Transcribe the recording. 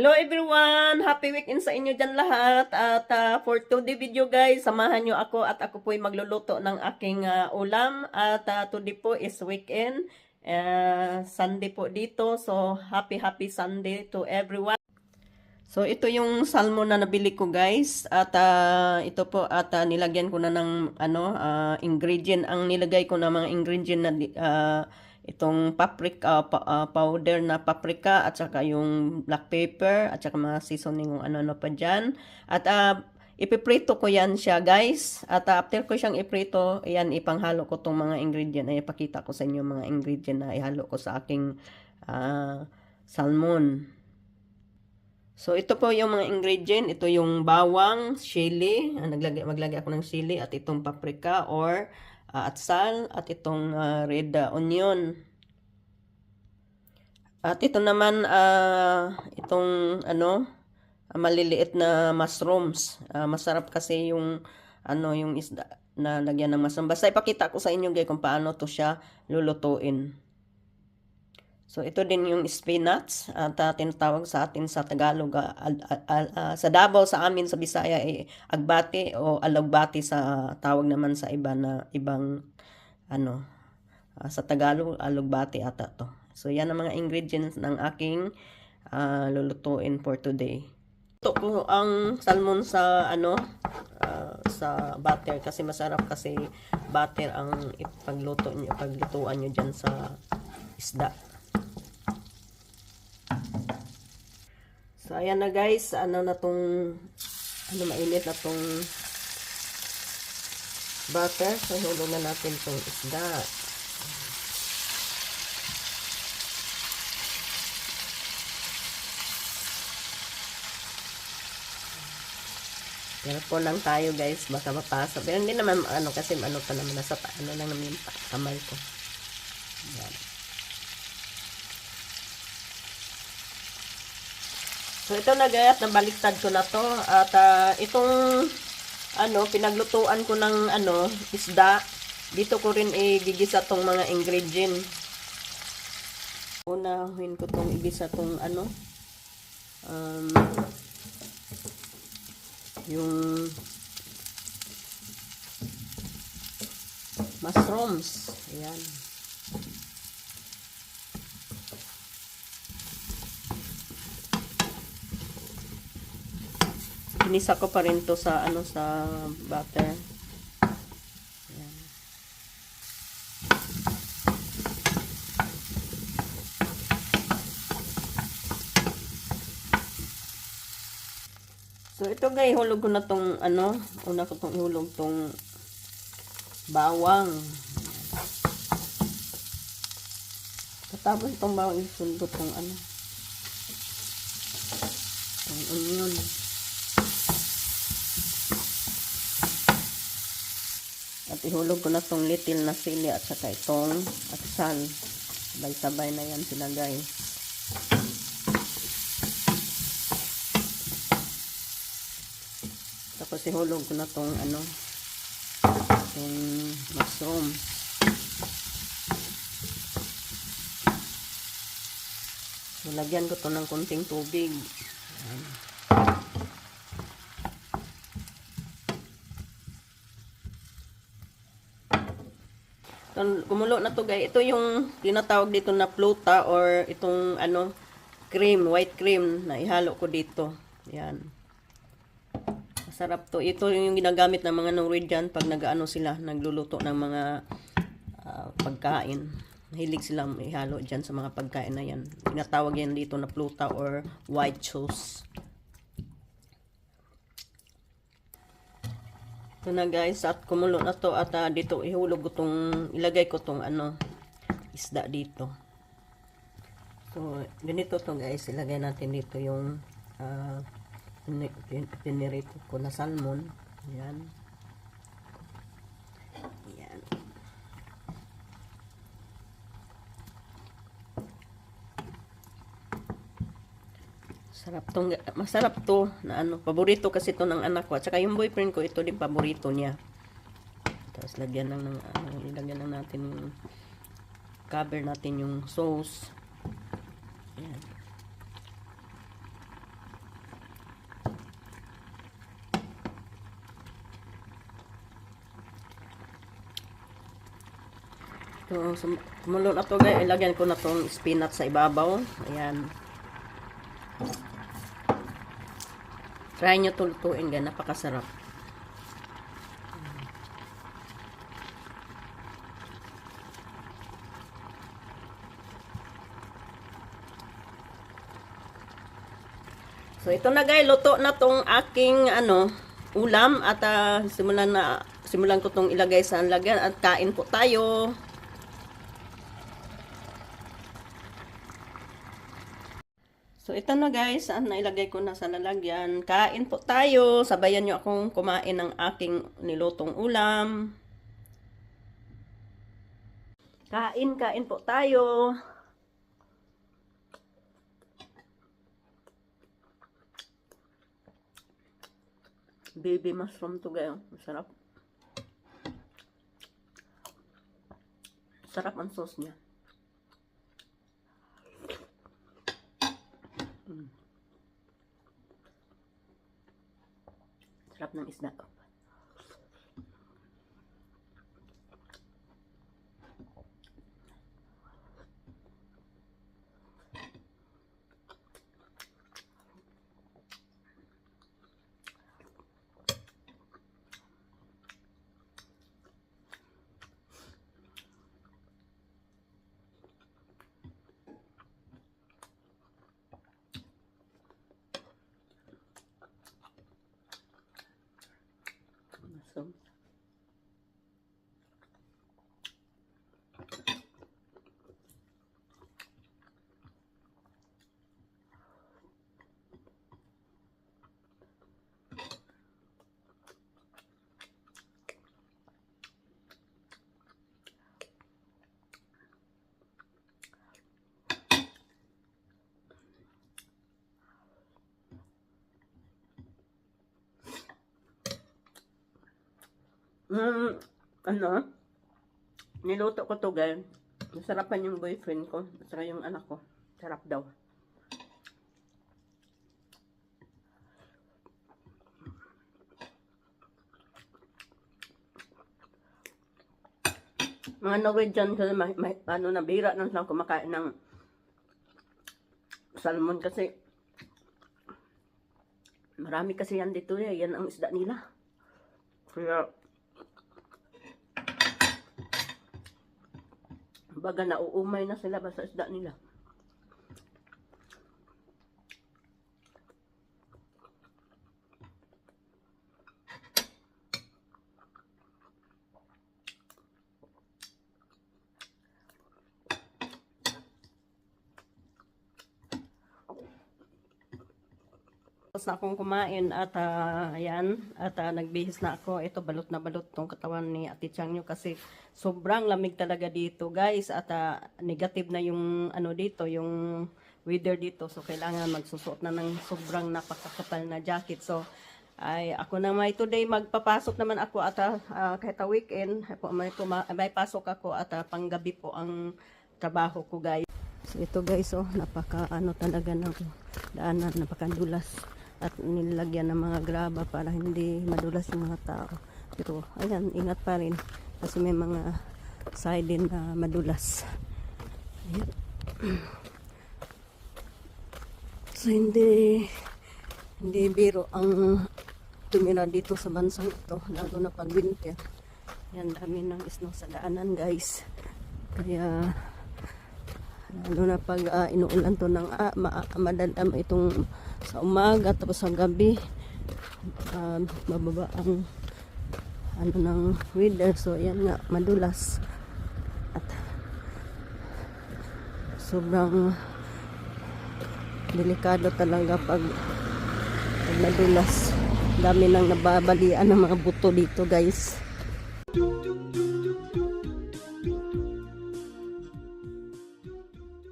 Hello everyone! Happy weekend sa inyo dyan lahat. At for today video guys, samahan nyo ako at ako po'y magluluto ng aking ulam. At today po is weekend. Sunday po dito. So happy Sunday to everyone. So ito yung salmon na nabili ko guys. At ito po at nilagyan ko na ng ingredient. Ang nilagay ko na mga ingredient na itong paprika powder na paprika at saka yung black pepper at saka mga seasoning kung ano-ano pa dyan. At ipiprito ko yan siya guys. At after ko siyang iprito, ayan ipanghalo ko tong mga ingredient. Ay ipakita ko sa inyo mga ingredient na ihalo ko sa aking salmon. So ito po yung mga ingredient. Ito yung bawang, chili. Maglagay ako ng chili at itong paprika or atsal at itong red onion. At ito naman itong maliliit na mushrooms. Masarap kasi yung yung isda na lagyan ng mushroom. Basta ipakita ko sa inyo guys kung paano to siya lulutuin. So ito din yung spinach at tinatawag sa atin sa Tagalog sa Davao sa amin sa Bisaya agbati o alagbati sa tawag naman sa iba na ibang sa Tagalog alugbati ata to. So yan ang mga ingredients ng aking lulutuin for today. Ito ko ang salmon sa sa butter kasi masarap kasi butter ang paglutuan niyo diyan sa isda. So ayan na guys, mainit na tong butter. So hulog na natin tong isda. Careful lang tayo guys, baka mapasa. Pero hindi naman kasi pa naman nasa lang naman yung kamay ko. Ayan. So ito na guys, nabaliktad ko na to at itong pinaglutuan ko ng isda, dito ko rin igigisa tong mga ingredient. Unahin ko tong igisa tong yung mushrooms. Ayan. Pinisa ko pa rin to sa sa butter. Ayan. So ito guys, hulog ko na tong una ko tong ihulog tong bawang. Tapos itong bawang isundot tong tong onion. At ihulog ko na tong little na sili at saka itong atsal. Sabay-sabay na yan sila guys. Tapos ihulog ko na tong itong mushroom. So, lagyan ko to ng konting tubig. Ayan. Kumulo na to guys. Ito yung tinatawag dito na pluta or itong cream, white cream na ihalo ko dito. Yan. Masarap to. Ito yung ginagamit ng mga Norwegian pag sila, nagluluto ng mga pagkain. Mahilig silang ihalo dyan sa mga pagkain na yan. Tinatawag yan dito na pluta or white sauce. Ito na guys, at kumulo na to at dito ihulog ko ilagay ko tong isda dito. So ganito to guys, ilagay natin dito yung pinirito ko na salmon. Ayan. Ayan. Masarap to na paborito kasi to ng anak ko at saka yung boyfriend ko, ito din paborito niya. Tapos lagyan lang ilagyan lang natin, cover natin yung sauce. Ayan. So, kumulo na to guys. Ilagyan ko na tong spinach sa ibabaw. Ayan. Try nyo tulutuin guys. Napakasarap. So, ito na guys. Luto na tong aking ulam. At simulan ko tong ilagay sa lagyan. At kain po tayo. So, ito na guys, nailagay ko na sa lalagyan. Kain po tayo. Sabayan nyo akong kumain ng aking nilutong ulam. Kain po tayo. Baby mushroom to guys. Masarap. Sarap ang sauce niya. Sarap ng isda. So, niluto ko to guys. Nasarapan yung boyfriend ko. Masarap yung anak ko. Sarap daw. Mga Norwegian kasi nabira nang sila kumakain ng salmon kasi marami kasi yan dito eh. Yan ang isda nila. Kaya baga nauumay na sila basta isda nila. Tapos na akong kumain at ayan, at nagbihis na ako. Ito balot na balot tong katawan ni Ate Changyo kasi sobrang lamig talaga dito guys at negative na yung dito, yung weather dito. So kailangan magsusuot na ng sobrang napakakapal na jacket. So ay ako na today magpapasok naman ako at kahit weekend may pasok ako at panggabi po ang trabaho ko guys. So ito guys, napaka talaga ng daanan, napakadulas. At nilagyan ng mga graba para hindi madulas yung mga tao. Pero ayan, ingat pa rin kasi may mga side din na madulas. Ayan. So hindi biro ang tumira dito sa bansang ito, lalo na pag winter. Yan, dami ng snow sa daanan guys. Kaya lalo na pag inuulan to ng madadam itong sa umaga tapos sa gabi mababa ang ng weather. So yan nga, madulas at sobrang delikado talaga pag madulas. Dami nang nababalian ng mga buto dito guys.